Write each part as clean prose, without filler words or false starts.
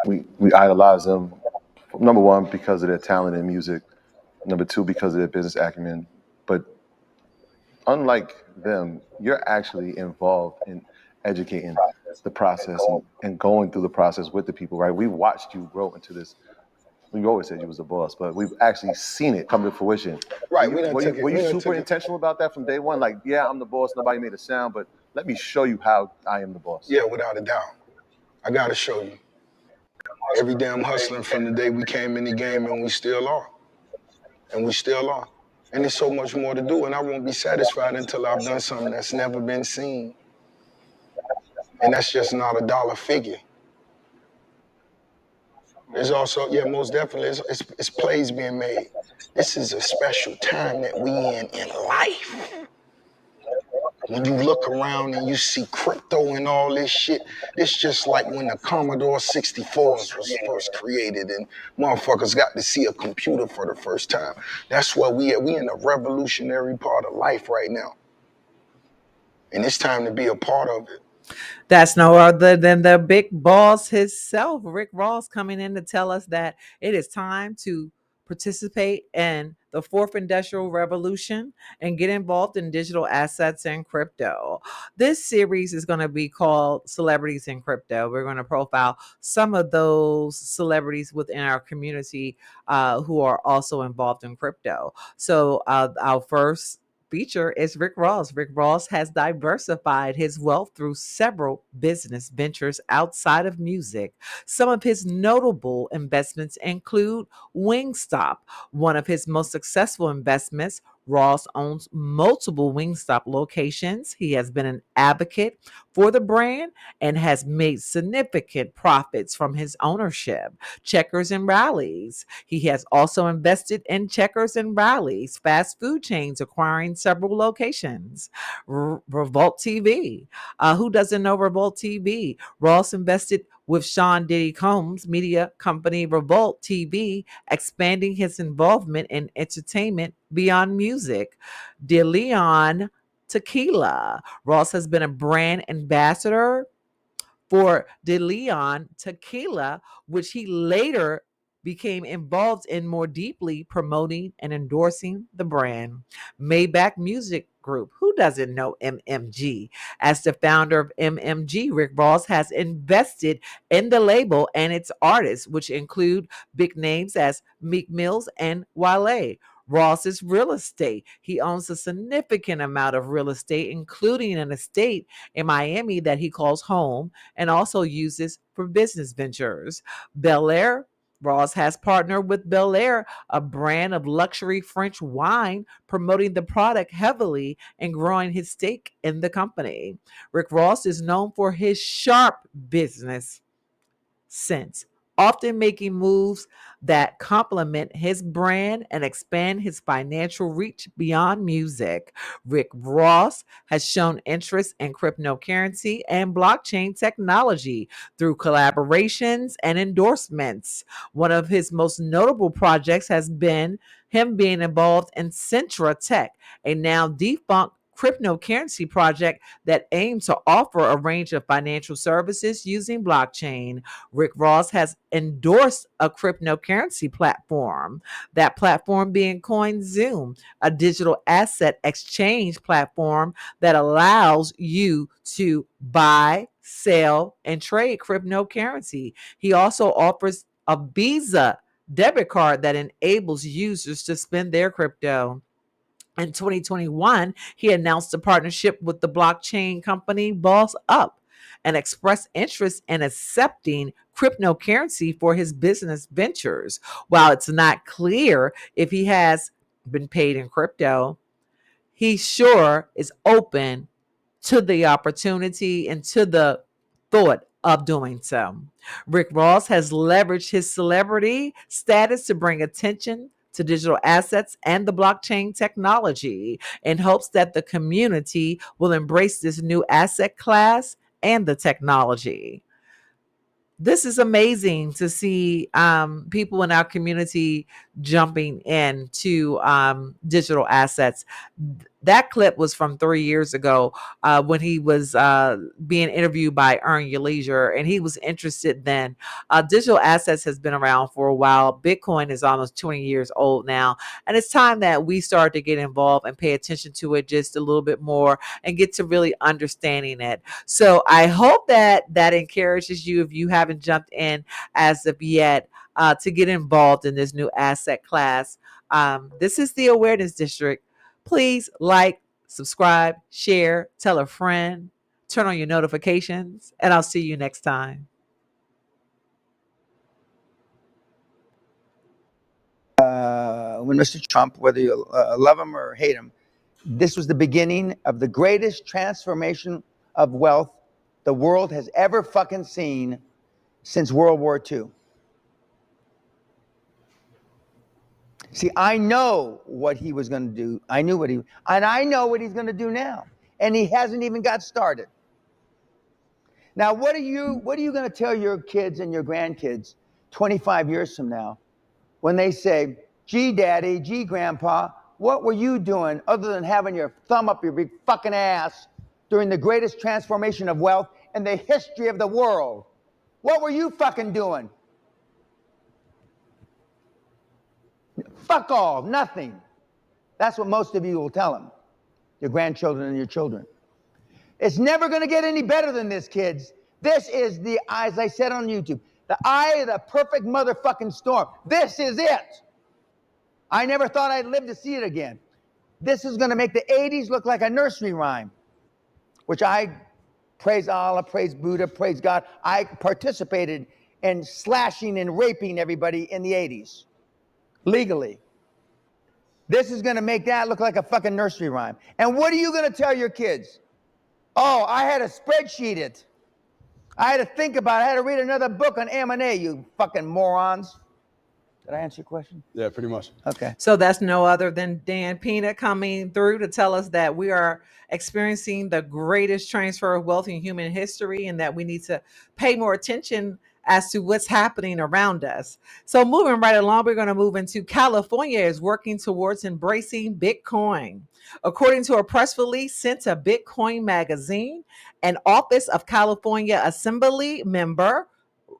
we idolize them. Number one, because of their talent in music. Number two, because of their business acumen. But unlike them, you're actually involved in educating the process and going through the process with the people, right? We watched you grow into this. You always said you was a boss, but we've actually seen it come to fruition. Right, we done took Were it. you We done super took it. intentional about that from day one? Like, yeah, I'm the boss. Nobody made a sound, but let me show you how I am the boss. Yeah, without a doubt. I gotta show you. Every day I'm hustling from the day we came in the game, and we still are. And we still are. And there's so much more to do, and I won't be satisfied until I've done something that's never been seen. And that's just not a dollar figure. There's also, yeah, most definitely, it's plays being made. This is a special time that we in life. When you look around and you see crypto and all this shit, it's just like when the Commodore 64s was first created and motherfuckers got to see a computer for the first time. That's where we at. We in a revolutionary part of life right now. And it's time to be a part of it. That's no other than the big boss himself, Rick Ross, coming in to tell us that it is time to participate in the fourth industrial revolution and get involved in digital assets and crypto. This series is going to be called Celebrities in Crypto. We're going to profile some of those celebrities within our community who are also involved in crypto. So our first feature is Rick Ross. Rick Ross has diversified his wealth through several business ventures outside of music. Some of his notable investments include Wingstop, one of his most successful investments. Ross owns multiple Wingstop locations. He has been an advocate for the brand and has made significant profits from his ownership. Checkers and Rallies. He has also invested in Checkers and Rallies, fast food chains, acquiring several locations. Revolt TV. Who doesn't know Revolt TV? Ross invested with Sean Diddy Combs' media company Revolt TV, expanding his involvement in entertainment beyond music. DeLeon Tequila. Ross has been a brand ambassador for DeLeon Tequila, which he later became involved in more deeply promoting and endorsing the brand. Maybach Music Group. Who doesn't know MMG? As the founder of MMG, Rick Ross has invested in the label and its artists, which include big names as Meek Mills and Wale. Ross's real estate. He owns a significant amount of real estate, including an estate in Miami that he calls home and also uses for business ventures. Bel Air. Ross has partnered with Bel Air, a brand of luxury French wine, promoting the product heavily and growing his stake in the company. Rick Ross is known for his sharp business sense, often making moves that complement his brand and expand his financial reach beyond music. Rick Ross has shown interest in cryptocurrency and blockchain technology through collaborations and endorsements. One of his most notable projects has been him being involved in Centra Tech, a now defunct cryptocurrency project that aims to offer a range of financial services using blockchain. Rick Ross has endorsed a cryptocurrency platform, that platform being CoinZoom, a digital asset exchange platform that allows you to buy, sell, and trade cryptocurrency. He also offers a Visa debit card that enables users to spend their crypto. In 2021, he announced a partnership with the blockchain company Boss Up and expressed interest in accepting cryptocurrency for his business ventures. While it's not clear if he has been paid in crypto, he sure is open to the opportunity and to the thought of doing so. Rick Ross has leveraged his celebrity status to bring attention to digital assets and the blockchain technology in hopes that the community will embrace this new asset class and the technology. This is amazing to see people in our community jumping into digital assets. That clip was from 3 years ago when he was being interviewed by Earn Your Leisure, and he was interested then. Digital assets has been around for a while. Bitcoin is almost 20 years old now, and it's time that we start to get involved and pay attention to it just a little bit more and get to really understanding it. So I hope that that encourages you, if you haven't jumped in as of yet, to get involved in this new asset class. This is the Awareness District. Please like, subscribe, share, tell a friend, turn on your notifications, and I'll see you next time. When Mr. Trump, whether you love him or hate him, this was the beginning of the greatest transformation of wealth the world has ever fucking seen since World War II. See, I know what he was going to do. I know what he's going to do now. And he hasn't even got started. Now, what are you going to tell your kids and your grandkids 25 years from now when they say, gee, daddy, gee, grandpa, what were you doing other than having your thumb up your big fucking ass during the greatest transformation of wealth in the history of the world? What were you fucking doing? Fuck all, nothing. That's what most of you will tell them, your grandchildren and your children. It's never going to get any better than this, kids. This is the, as I said on YouTube, the eye of the perfect motherfucking storm. This is it. I never thought I'd live to see it again. This is going to make the 80s look like a nursery rhyme, which I praise Allah, praise Buddha, praise God. I participated in slashing and raping everybody in the 80s. Legally. This is going to make that look like a fucking nursery rhyme. And what are you going to tell your kids? Oh, I had to spreadsheet it. I had to think about it. I had to read another book on M&A, you fucking morons. Did I answer your question? Yeah, pretty much. Okay. So that's no other than Dan Peanut coming through to tell us that we are experiencing the greatest transfer of wealth in human history, and that we need to pay more attention as to what's happening around us. So moving right along, we're going to move into California is working towards embracing Bitcoin. According to a press release sent to Bitcoin Magazine, an Office of California Assembly member,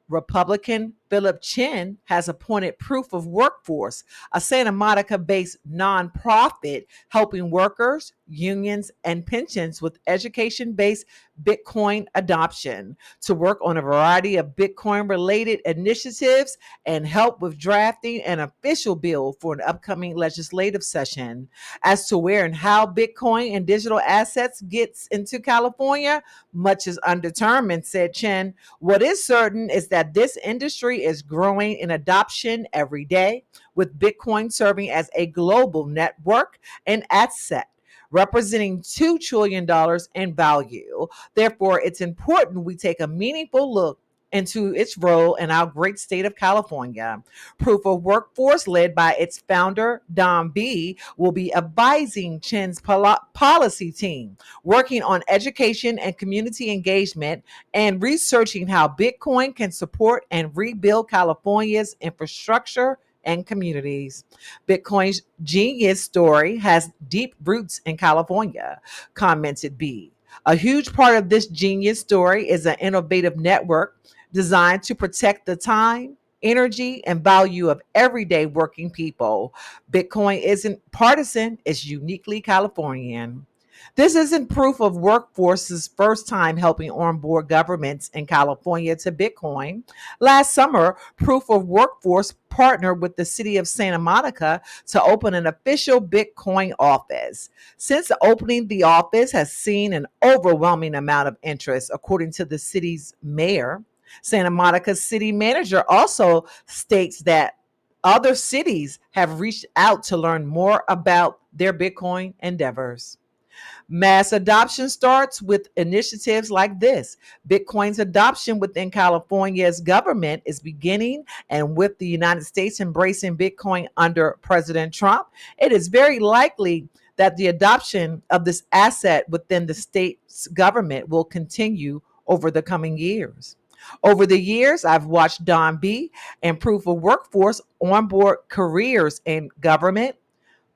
Republican Philip Chin, has appointed Proof of Workforce, a Santa Monica-based nonprofit helping workers, unions, and pensions with education-based Bitcoin adoption, to work on a variety of Bitcoin-related initiatives and help with drafting an official bill for an upcoming legislative session. As to where and how Bitcoin and digital assets gets into California, much is undetermined, said Chen. What is certain is that this industry is growing in adoption every day, with Bitcoin serving as a global network and asset representing $2 trillion in value. Therefore, it's important we take a meaningful look into its role in our great state of California. Proof of Workforce, led by its founder, Don B., will be advising Chen's policy team, working on education and community engagement, and researching how Bitcoin can support and rebuild California's infrastructure and communities. Bitcoin's genius story has deep roots in California, commented B. A huge part of this genius story is an innovative network designed to protect the time, energy, and value of everyday working people. Bitcoin isn't partisan, it's uniquely Californian. This isn't Proof of Workforce's first time helping onboard governments in California to Bitcoin. Last summer, Proof of Workforce partnered with the city of Santa Monica to open an official Bitcoin office. Since opening, the office has seen an overwhelming amount of interest, according to the city's mayor. Santa Monica's city manager also states that other cities have reached out to learn more about their Bitcoin endeavors. Mass adoption starts with initiatives like this. Bitcoin's adoption within California's government is beginning, and with the United States embracing Bitcoin under President Trump, it is very likely that the adoption of this asset within the state's government will continue over the coming years. Over the years, I've watched Don B. and Proof of Workforce onboard careers in government,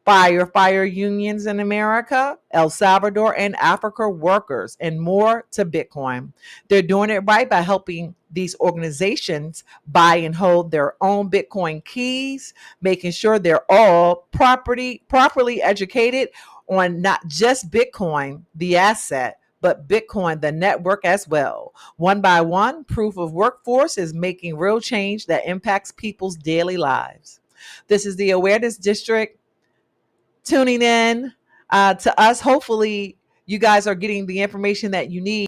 fire unions in America, El Salvador, and Africa workers, and more to Bitcoin. They're doing it right by helping these organizations buy and hold their own Bitcoin keys, making sure they're all properly educated on not just Bitcoin, the asset, but Bitcoin, the network as well. One by one, Proof of Workforce is making real change that impacts people's daily lives. This is the Awareness District tuning in to us. Hopefully, you guys are getting the information that you need.